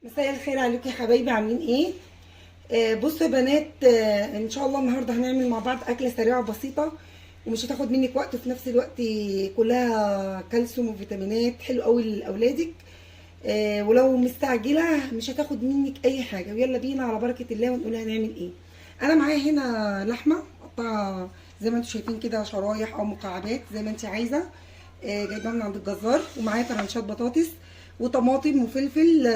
مساء الخير عليكم يا حبايبي، عاملين ايه؟ بصوا يا بنات، ان شاء الله النهارده هنعمل مع بعض اكله سريعه بسيطه ومش هتاخد منك وقت، وفي نفس الوقت كلها كالسيوم وفيتامينات حلو قوي لاولادك. ولو مستعجله مش هتاخد منك اي حاجه، ويلا بينا على بركه الله ونقول هنعمل ايه. انا معايا هنا لحمه مقطعه زي ما انتم شايفين كده، شرايح او مكعبات زي ما انت عايزه. جايباها من عند الجزار، ومعايا طرنشات بطاطس وطماطم وفلفل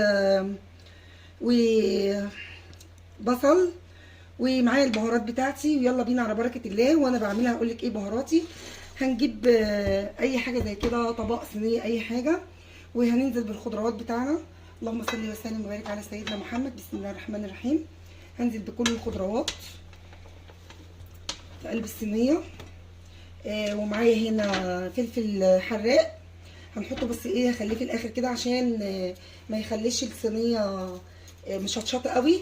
وبصل، ومعايا البهارات بتاعتي. ويلا بينا على بركه الله، وانا بعملها هقول لك ايه بهاراتي. هنجيب اي حاجه زي كده، طبق، صينيه، اي حاجه، وهننزل بالخضروات بتاعنا. اللهم صل وسلم وبارك على سيدنا محمد. بسم الله الرحمن الرحيم. هنزل بكل الخضروات في قلب الصينيه. ومعايا هنا فلفل حراق، هنحطه بس ايه، هخليه في الاخر كده عشان ما يخليش الصينيه مشطشطه قوي.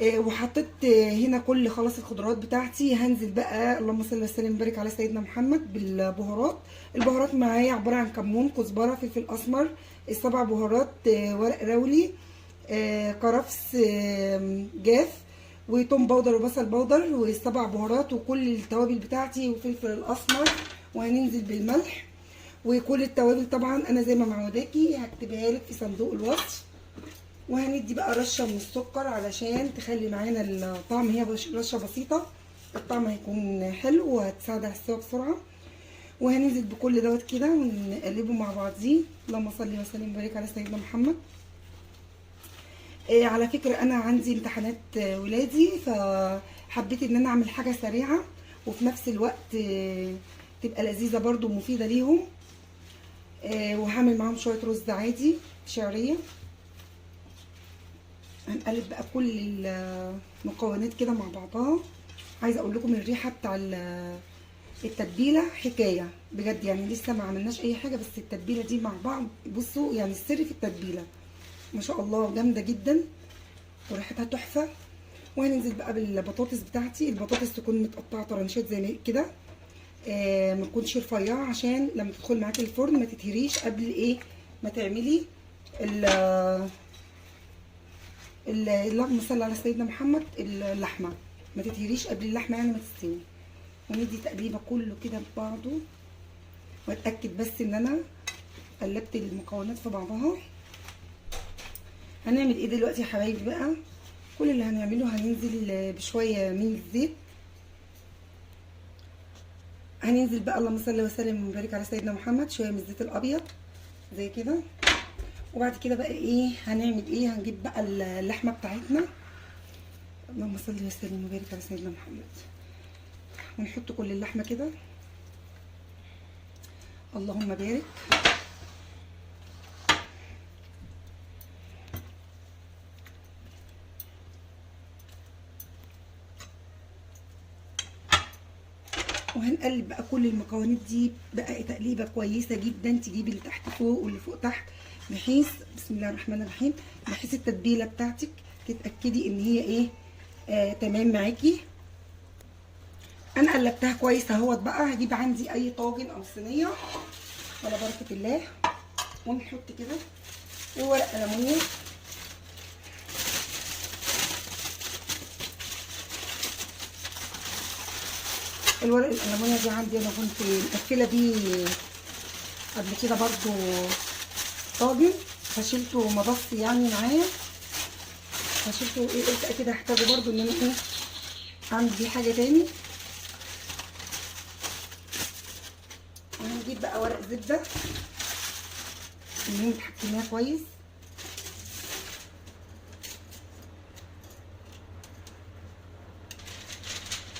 وحطيت هنا كل خلاص الخضروات بتاعتي. هنزل بقى اللهم صل وسلم وبارك على سيدنا محمد بالبهارات. البهارات معايا عباره عن كمون، كزبره، فلفل اسمر، السبع بهارات، ورق راولي، كرفس جاف، وتوم باودر وبصل باودر، والسبع بهارات، وكل التوابل بتاعتي، وفلفل الاسمر. وهننزل بالملح وكل التوابل. طبعا انا زي ما معوداكي هكتبها لك في صندوق الوصف. وهندي بقى رشه من السكر علشان تخلي معانا الطعم، هي رشه بسيطه، الطعم هيكون حلو وهتساعد على السوا بسرعه. وهننزل بكل دوت كده ونقلبه مع بعضيه. اللهم صل وسلم وبارك على سيدنا محمد. على فكره انا عندي امتحانات ولادي، فحبيت ان انا اعمل حاجه سريعه وفي نفس الوقت تبقى لذيذه برده ومفيده ليهم. وهعمل معاهم شويه رز عادي شعريه. هنقلب بقى كل المكونات كده مع بعضها. عايزه اقول لكم الريحه بتاع التتبيله حكايه بجد، يعني لسه ما عملناش اي حاجه، بس التتبيله دي مع بعض بصوا يعني السر في التتبيله ما شاء الله جامده جدا وريحتها تحفه. وهننزل بقى بالبطاطس بتاعتي. البطاطس تكون متقطعه طرنشات زي كده، ما تكونش رفيعه عشان لما تدخل معاكي الفرن ما تتهريش قبل ايه ما تعملي اللهم صل على سيدنا محمد. اللحمه ما تتهريش قبل اللحمه يعني ما تستوي. وندي تقليبه كله كده ببعضه، واتاكد بس ان انا قلبت المكونات في بعضها. هنعمل ايه دلوقتي يا حبايبي بقى؟ كل اللي هنعمله هننزل بشويه من الزيت. هننزل بقى اللهم صل وسلم وبارك على سيدنا محمد شويه من الزيت الابيض زي كده. وبعد كده بقى ايه هنعمل ايه؟ هنجيب بقى اللحمه بتاعتنا. اللهم صل وسلم وبارك على سيدنا محمد. ونحط كل اللحمه كده. اللهم بارك. وهنقلب بقى كل المكونات دي بقى تقليبه كويسه جدا، تجيبي اللي تحت فوق واللي فوق تحت، بحيث بسم الله الرحمن الرحيم، بحيث التتبيله بتاعتك تتاكدي ان هي ايه تمام معاكي. انا قلبتها كويس اهوت. بقى هجيب عندي اي طاجن او صينيه على بركه الله، ونحط كده وورق ليمون. الورق الالمونيا دي عندي انا كنت مقفله بيه قبل كده برضو طاجن، فشلته مبص يعني معايا، فشلته ايه قلت اكيد هحتاجه برضو ان انا ايه اعمل بيه حاجه تاني. وهنجيب بقى ورق زبده اللي متحكميها كويس.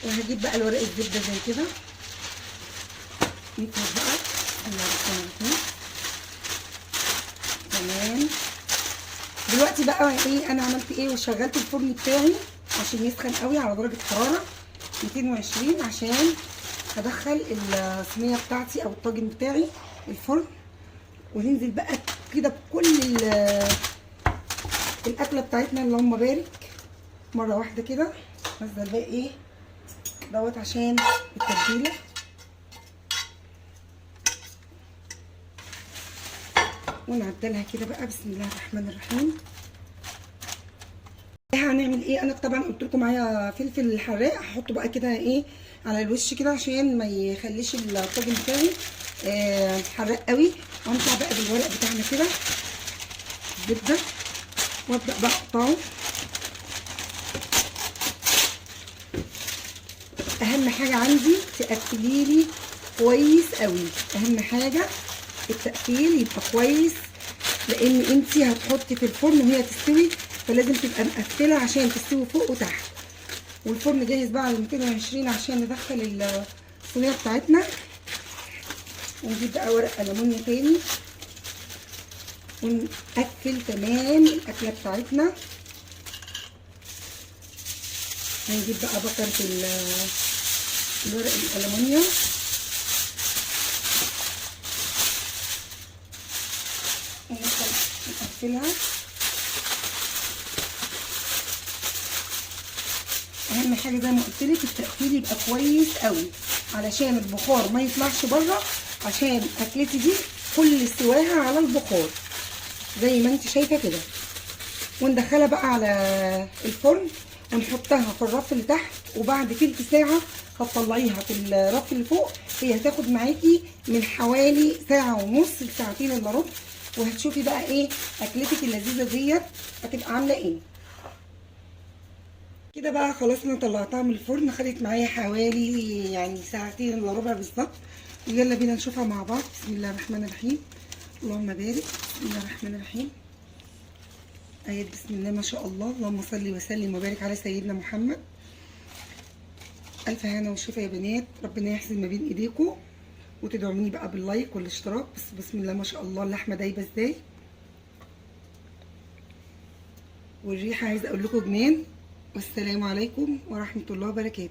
وهجيب بقى الورق الزبده زي كده نفرد بقى. بسم الله الرحمن الرحيم. تمام. دلوقتي بقى ايه انا عملت ايه؟ وشغلت الفرن بتاعي عشان يسخن قوي على درجه حراره 220 عشان هدخل الصينيه بتاعتي او الطاجن بتاعي الفرن. وننزل بقى كده بكل الاكله بتاعتنا اللهم بارك مره واحده كده. نزل بقى ايه دوت عشان التتبيله. ونعدلها كده بقى. بسم الله الرحمن الرحيم. هنعمل ايه؟ انا طبعا قلت لكم معايا فلفل حراق، هحطه بقى كده ايه على الوش كده عشان ما يخليش الطاجن بتاعي حراق قوي. وامسح بقى بالورق بتاعنا كده الزبده وابدا بقى اقطعه. اهم حاجه عندي تقفلي لي كويس قوي، اهم حاجه التقفيل يبقى كويس، لان انتي هتحطي في الفرن وهي تستوي، فلازم تبقى مقفله عشان تستوي فوق وتحت. والفرن جاهز بقى على 220 عشان ندخل الصينيه بتاعتنا. ونجيب بقى ورق ألمونيا تاني ونقفل تمام الاكله بتاعتنا. هنجيب بقى بكره الورق الألمونيا نقفلها. اهم حاجه زي ما قلت لك التقفيل يبقى كويس قوي علشان البخار ما يطلعش بره، عشان اكلتي دي كل سواها على البخار زي ما انت شايفه كده. وندخلها بقى على الفرن ونحطها في الرف اللي تحت، وبعد تلت ساعه هتطلعيها في الرف اللي فوق. هي هتاخد معاكي من حوالي ساعه ونص لساعتين الا ربع، وهتشوفي بقى ايه اكلتك اللذيذه ديت هتبقى عامله ايه. كده بقى خلاص انا طلعتها من الفرن، خدت معايا حوالي يعني ساعتين الا ربع بالظبط. يلا بينا نشوفها مع بعض. بسم الله الرحمن الرحيم. اللهم بارك. بسم الله الرحمن الرحيم. ايات بسم الله ما شاء الله. اللهم صل وسلم وبارك على سيدنا محمد. الف هنا وشفا يا بنات، ربنا يحسن ما بين ايديكم، وتدعموني بقى باللايك والاشتراك. بسم الله ما شاء الله اللحمه دايبه ازاي، والريحه عايزه اقول لكم جنان. والسلام عليكم ورحمه الله وبركاته.